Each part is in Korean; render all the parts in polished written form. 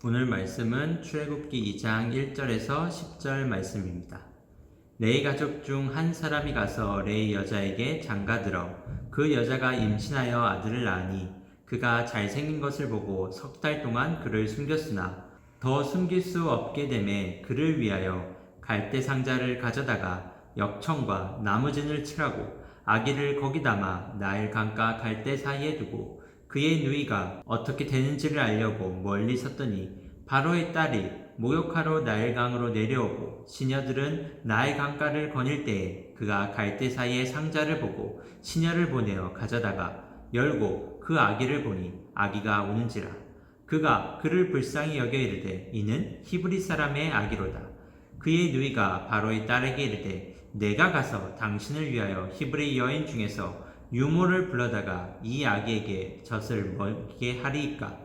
오늘 말씀은 출애굽기 2장 1절에서 10절 말씀입니다. 레위 가족 중 한 사람이 가서 레위 여자에게 장가들어 그 여자가 임신하여 아들을 낳으니 그가 잘생긴 것을 보고 석 달 동안 그를 숨겼으나 더 숨길 수 없게 되매 그를 위하여 갈대 상자를 가져다가 역청과 나무진을 칠하고 아기를 거기 담아 나일 강가 갈대 사이에 두고 그의 누이가 어떻게 되는지를 알려고 멀리 섰더니 바로의 딸이 목욕하러 나일강으로 내려오고 시녀들은 나일 강가를 거닐 때에 그가 갈대 사이에 상자를 보고 시녀를 보내어 가져다가 열고 그 아기를 보니 아기가 우는지라 그가 그를 불쌍히 여겨 이르되 이는 히브리 사람의 아기로다. 그의 누이가 바로의 딸에게 이르되 내가 가서 당신을 위하여 히브리 여인 중에서 유모를 불러다가 이 아기에게 젖을 먹게 하리이까.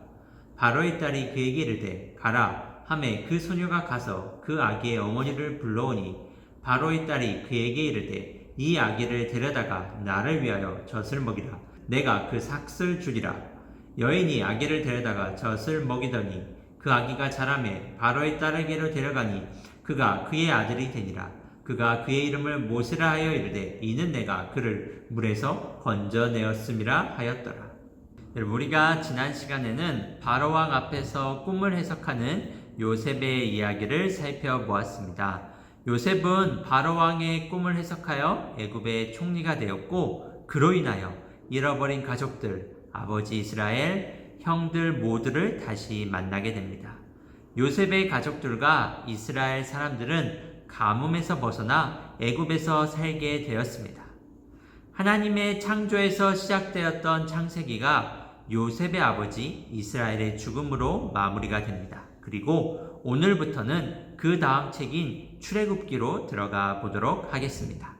바로의 딸이 그에게 이르되 가라 하매 그 소녀가 가서 그 아기의 어머니를 불러오니 바로의 딸이 그에게 이르되 이 아기를 데려다가 나를 위하여 젖을 먹이라. 내가 그 삭을 주리라. 여인이 아기를 데려다가 젖을 먹이더니 그 아기가 자라매 바로의 딸에게로 데려가니 그가 그의 아들이 되니라. 그가 그의 이름을 모세라 하여 이르되 이는 내가 그를 물에서 건져내었음이라 하였더라. 여러분, 우리가 지난 시간에는 바로왕 앞에서 꿈을 해석하는 요셉의 이야기를 살펴보았습니다. 요셉은 바로왕의 꿈을 해석하여 애굽의 총리가 되었고 그로 인하여 잃어버린 가족들, 아버지 이스라엘, 형들 모두를 다시 만나게 됩니다. 요셉의 가족들과 이스라엘 사람들은 가뭄에서 벗어나 애굽에서 살게 되었습니다. 하나님의 창조에서 시작되었던 창세기가 요셉의 아버지 이스라엘의 죽음으로 마무리가 됩니다. 그리고 오늘부터는 그 다음 책인 출애굽기로 들어가 보도록 하겠습니다.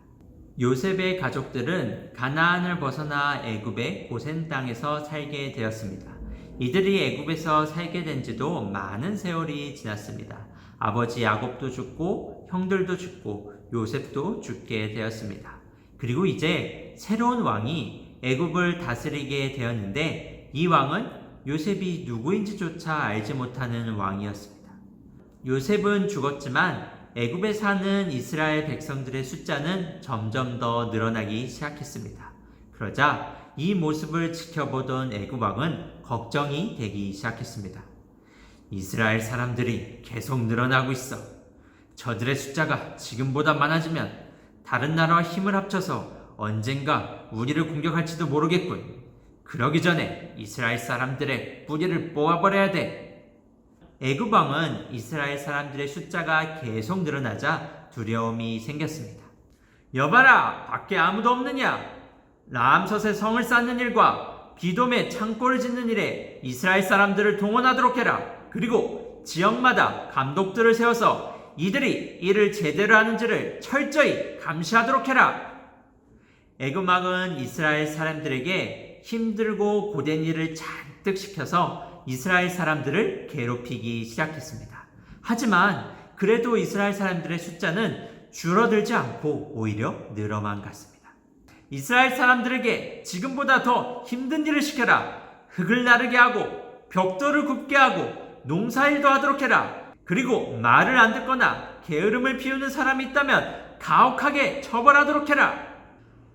요셉의 가족들은 가나안을 벗어나 애굽의 고센 땅에서 살게 되었습니다. 이들이 애굽에서 살게 된 지도 많은 세월이 지났습니다. 아버지 야곱도 죽고 형들도 죽고 요셉도 죽게 되었습니다. 그리고 이제 새로운 왕이 애굽을 다스리게 되었는데 이 왕은 요셉이 누구인지조차 알지 못하는 왕이었습니다. 요셉은 죽었지만 애굽에 사는 이스라엘 백성들의 숫자는 점점 더 늘어나기 시작했습니다. 그러자 이 모습을 지켜보던 애굽 왕은 걱정이 되기 시작했습니다. 이스라엘 사람들이 계속 늘어나고 있어. 저들의 숫자가 지금보다 많아지면 다른 나라와 힘을 합쳐서 언젠가 우리를 공격할지도 모르겠군. 그러기 전에 이스라엘 사람들의 뿌리를 뽑아버려야 돼. 애굽 왕은 이스라엘 사람들의 숫자가 계속 늘어나자 두려움이 생겼습니다. 여봐라, 밖에 아무도 없느냐? 라암섯의 성을 쌓는 일과 비돔에 창고를 짓는 일에 이스라엘 사람들을 동원하도록 해라. 그리고 지역마다 감독들을 세워서 이들이 일을 제대로 하는지를 철저히 감시하도록 해라. 애굽 왕은 이스라엘 사람들에게 힘들고 고된 일을 잔뜩 시켜서 이스라엘 사람들을 괴롭히기 시작했습니다. 하지만 그래도 이스라엘 사람들의 숫자는 줄어들지 않고 오히려 늘어만 갔습니다. 이스라엘 사람들에게 지금보다 더 힘든 일을 시켜라. 흙을 나르게 하고 벽돌을 굽게 하고 농사일도 하도록 해라. 그리고 말을 안 듣거나 게으름을 피우는 사람이 있다면 가혹하게 처벌하도록 해라.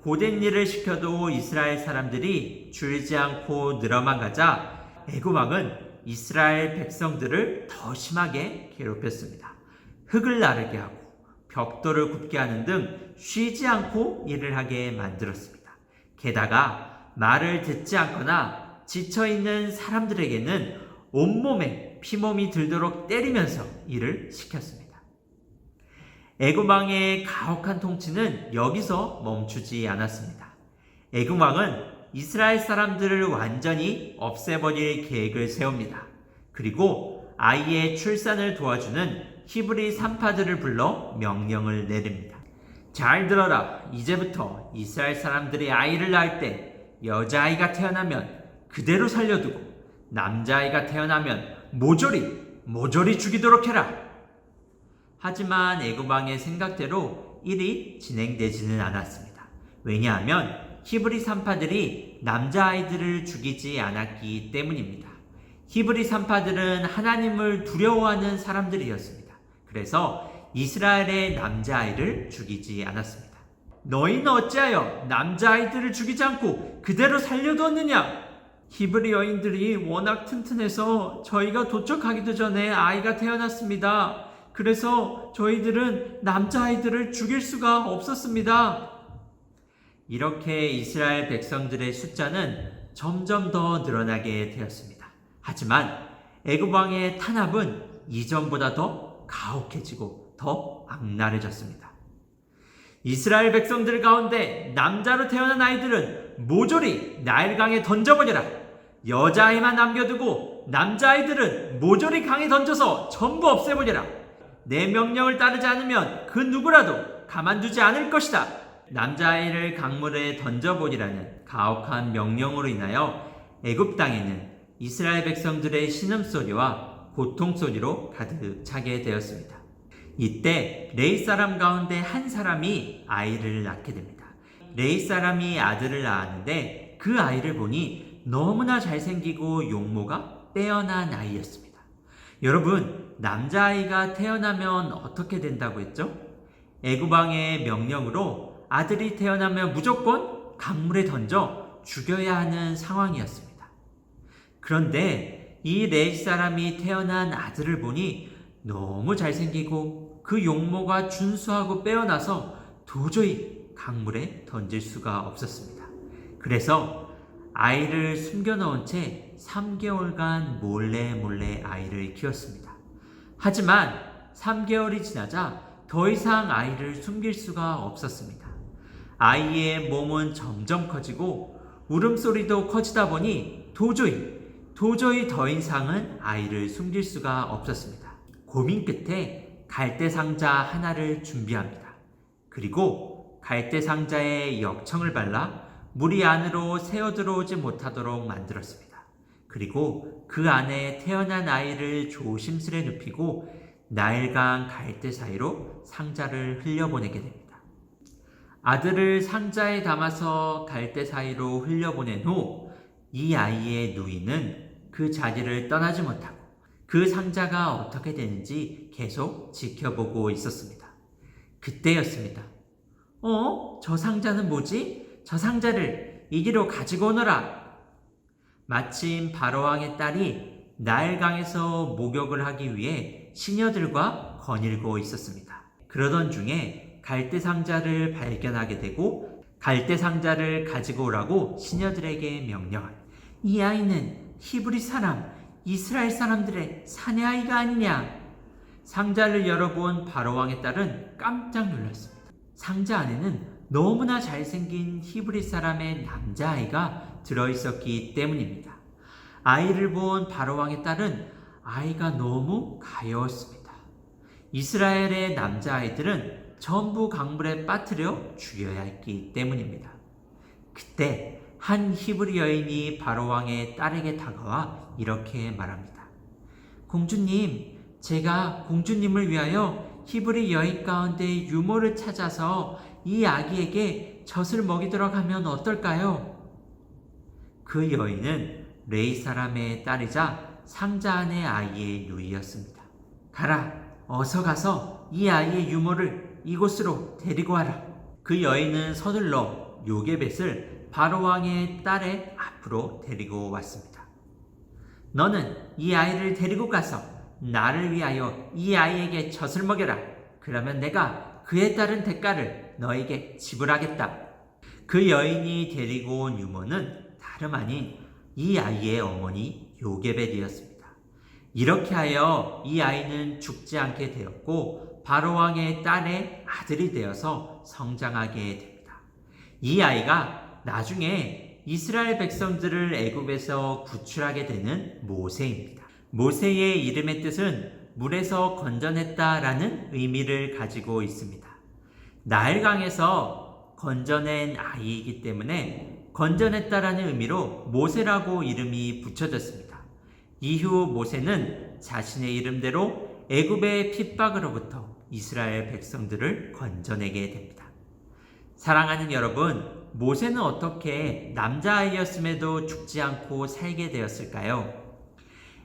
고된 일을 시켜도 이스라엘 사람들이 줄지 않고 늘어만 가자 애굽 왕은 이스라엘 백성들을 더 심하게 괴롭혔습니다. 흙을 나르게 하고 벽돌을 굽게 하는 등 쉬지 않고 일을 하게 만들었습니다. 게다가 말을 듣지 않거나 지쳐있는 사람들에게는 온몸에 피몸이 들도록 때리면서 일을 시켰습니다. 애굽 왕의 가혹한 통치는 여기서 멈추지 않았습니다. 애굽 왕은 이스라엘 사람들을 완전히 없애버릴 계획을 세웁니다. 그리고 아이의 출산을 도와주는 히브리 산파들을 불러 명령을 내립니다. 잘 들어라. 이제부터 이스라엘 사람들이 아이를 낳을 때 여자아이가 태어나면 그대로 살려두고 남자아이가 태어나면 모조리 죽이도록 해라. 하지만 애굽 왕의 생각대로 일이 진행되지는 않았습니다. 왜냐하면 히브리 산파들이 남자아이들을 죽이지 않았기 때문입니다. 히브리 산파들은 하나님을 두려워하는 사람들이었습니다. 그래서 이스라엘의 남자아이를 죽이지 않았습니다. 너희는 어찌하여 남자아이들을 죽이지 않고 그대로 살려두었느냐? 히브리 여인들이 워낙 튼튼해서 저희가 도착하기도 전에 아이가 태어났습니다. 그래서 저희들은 남자아이들을 죽일 수가 없었습니다. 이렇게 이스라엘 백성들의 숫자는 점점 더 늘어나게 되었습니다. 하지만 애굽 왕의 탄압은 이전보다 더 가혹해지고 더 악랄해졌습니다. 이스라엘 백성들 가운데 남자로 태어난 아이들은 모조리 나일강에 던져버려라. 여자아이만 남겨두고 남자아이들은 모조리 강에 던져서 전부 없애버려라. 내 명령을 따르지 않으면 그 누구라도 가만두지 않을 것이다. 남자아이를 강물에 던져버리라는 가혹한 명령으로 인하여 애굽 땅에는 이스라엘 백성들의 신음소리와 고통소리로 가득 차게 되었습니다. 이때 레위 사람 가운데 한 사람이 아이를 낳게 됩니다. 레위 사람이 아들을 낳았는데 그 아이를 보니 너무나 잘생기고 용모가 빼어난 아이였습니다. 여러분, 남자아이가 태어나면 어떻게 된다고 했죠? 애굽 왕의 명령으로 아들이 태어나면 무조건 강물에 던져 죽여야 하는 상황이었습니다. 그런데 이 레위 사람이 태어난 아들을 보니 너무 잘생기고 그 용모가 준수하고 빼어나서 도저히 강물에 던질 수가 없었습니다. 그래서 아이를 숨겨놓은 채 3개월간 몰래 아이를 키웠습니다. 하지만 3개월이 지나자 더 이상 아이를 숨길 수가 없었습니다. 아이의 몸은 점점 커지고 울음소리도 커지다 보니 도저히 더 이상은 아이를 숨길 수가 없었습니다. 고민 끝에 갈대 상자 하나를 준비합니다. 그리고 갈대 상자에 역청을 발라 물이 안으로 새어 들어오지 못하도록 만들었습니다. 그리고 그 안에 태어난 아이를 조심스레 눕히고 나일강 갈대 사이로 상자를 흘려보내게 됩니다. 아들을 상자에 담아서 갈대 사이로 흘려보낸 후 이 아이의 누이는 그 자리를 떠나지 못하고 그 상자가 어떻게 되는지 계속 지켜보고 있었습니다. 그때였습니다. 저 상자는 뭐지? 저 상자를 이리로 가지고 오너라. 마침 바로왕의 딸이 나일강에서 목욕을 하기 위해 시녀들과 거닐고 있었습니다. 그러던 중에 갈대 상자를 발견하게 되고 갈대 상자를 가지고 오라고 시녀들에게 명령합니다. 이 아이는 히브리 사람, 이스라엘 사람들의 사내 아이가 아니냐? 상자를 열어본 바로왕의 딸은 깜짝 놀랐습니다. 상자 안에는 너무나 잘생긴 히브리 사람의 남자아이가 들어있었기 때문입니다. 아이를 본 바로왕의 딸은 아이가 너무 가여웠습니다. 이스라엘의 남자아이들은 전부 강물에 빠뜨려 죽여야 했기 때문입니다. 그때 한 히브리 여인이 바로왕의 딸에게 다가와 이렇게 말합니다. 공주님, 제가 공주님을 위하여 히브리 여인 가운데 유모를 찾아서 이 아기에게 젖을 먹이도록 하면 어떨까요? 그 여인은 레위 사람의 딸이자 상자 안의 아이의 누이였습니다. 가라, 어서 가서 이 아이의 유모를 이곳으로 데리고 와라. 그 여인은 서둘러 요게벳을 바로왕의 딸의 앞으로 데리고 왔습니다. 너는 이 아이를 데리고 가서 나를 위하여 이 아이에게 젖을 먹여라. 그러면 내가 그에 따른 대가를 너에게 지불하겠다. 그 여인이 데리고 온 유모는 다름 아닌 이 아이의 어머니 요게벳이었습니다. 이렇게 하여 이 아이는 죽지 않게 되었고 바로왕의 딸의 아들이 되어서 성장하게 됩니다. 이 아이가 나중에 이스라엘 백성들을 애굽에서 구출하게 되는 모세입니다. 모세의 이름의 뜻은 물에서 건져냈다라는 의미를 가지고 있습니다. 나일강에서 건져낸 아이이기 때문에 건져냈다라는 의미로 모세라고 이름이 붙여졌습니다. 이후 모세는 자신의 이름대로 애굽의 핍박으로부터 이스라엘 백성들을 건져내게 됩니다. 사랑하는 여러분, 모세는 어떻게 남자아이였음에도 죽지 않고 살게 되었을까요?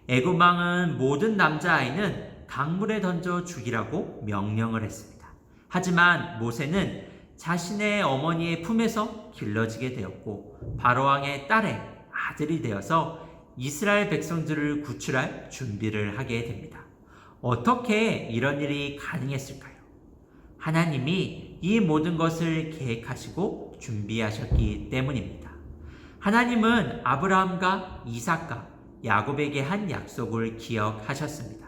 애굽 왕은 모든 남자아이는 강물에 던져 죽이라고 명령을 했습니다. 하지만 모세는 자신의 어머니의 품에서 길러지게 되었고 바로왕의 딸의 아들이 되어서 이스라엘 백성들을 구출할 준비를 하게 됩니다. 어떻게 이런 일이 가능했을까요? 하나님이 이 모든 것을 계획하시고 준비하셨기 때문입니다. 하나님은 아브라함과 이삭과 야곱에게 한 약속을 기억하셨습니다.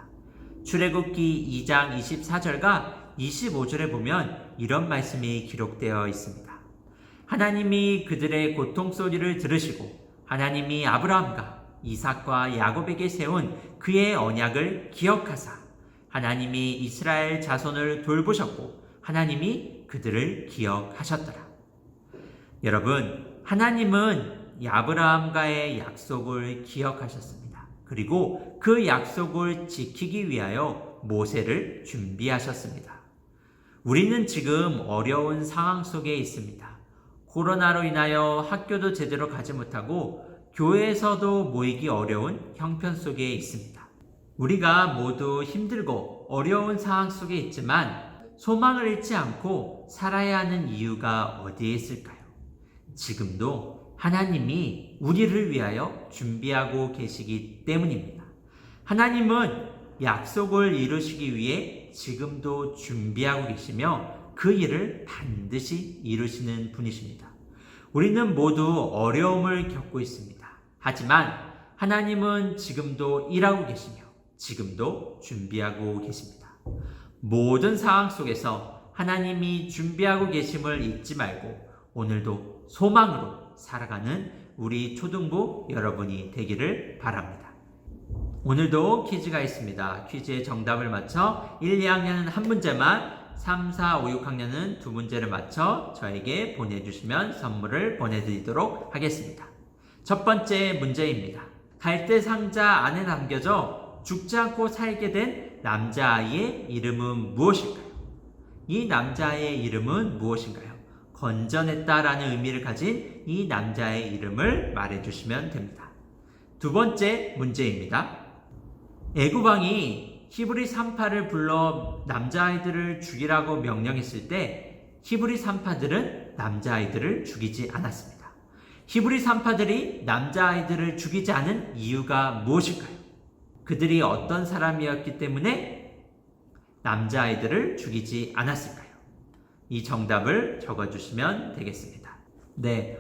출애굽기 2장 24절과 25절에 보면 이런 말씀이 기록되어 있습니다. 하나님이 그들의 고통 소리를 들으시고 하나님이 아브라함과 이삭과 야곱에게 세운 그의 언약을 기억하사 하나님이 이스라엘 자손을 돌보셨고 하나님이 그들을 기억하셨더라. 여러분, 하나님은 아브라함과의 약속을 기억하셨습니다. 그리고 그 약속을 지키기 위하여 모세를 준비하셨습니다. 우리는 지금 어려운 상황 속에 있습니다. 코로나로 인하여 학교도 제대로 가지 못하고 교회에서도 모이기 어려운 형편 속에 있습니다. 우리가 모두 힘들고 어려운 상황 속에 있지만 소망을 잃지 않고 살아야 하는 이유가 어디에 있을까요? 지금도 하나님이 우리를 위하여 준비하고 계시기 때문입니다. 하나님은 약속을 이루시기 위해 지금도 준비하고 계시며 그 일을 반드시 이루시는 분이십니다. 우리는 모두 어려움을 겪고 있습니다. 하지만 하나님은 지금도 일하고 계시며 지금도 준비하고 계십니다. 모든 상황 속에서 하나님이 준비하고 계심을 잊지 말고 오늘도 소망으로 살아가는 우리 초등부 여러분이 되기를 바랍니다. 오늘도 퀴즈가 있습니다. 퀴즈의 정답을 맞춰 1, 2학년은 한 문제만, 3, 4, 5, 6학년은 두 문제를 맞춰 저에게 보내주시면 선물을 보내드리도록 하겠습니다. 첫 번째 문제입니다. 갈대 상자 안에 남겨져 죽지 않고 살게 된 남자아이의 이름은 무엇일까요? 이 남자아이의 이름은 무엇인가요? 건져냈다라는 의미를 가진 이 남자의 이름을 말해주시면 됩니다. 두 번째 문제입니다. 애굽 왕이 히브리 산파를 불러 남자아이들을 죽이라고 명령했을 때 히브리 산파들은 남자아이들을 죽이지 않았습니다. 히브리 산파들이 남자아이들을 죽이지 않은 이유가 무엇일까요? 그들이 어떤 사람이었기 때문에 남자아이들을 죽이지 않았을까요? 이 정답을 적어주시면 되겠습니다. 네,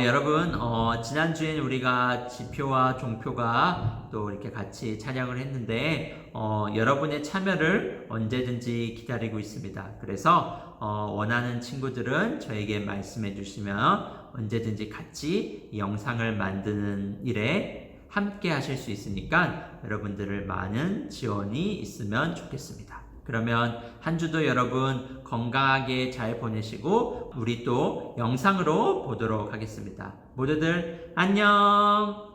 여러분, 지난주엔 우리가 지표와 종표가 또 이렇게 같이 찬양을 했는데, 여러분의 참여를 언제든지 기다리고 있습니다. 그래서, 원하는 친구들은 저에게 말씀해 주시면 언제든지 같이 영상을 만드는 일에 함께 하실 수 있으니까 여러분들을 많은 지원이 있으면 좋겠습니다. 그러면 한 주도 여러분 건강하게 잘 보내시고 우리 또 영상으로 보도록 하겠습니다. 모두들 안녕!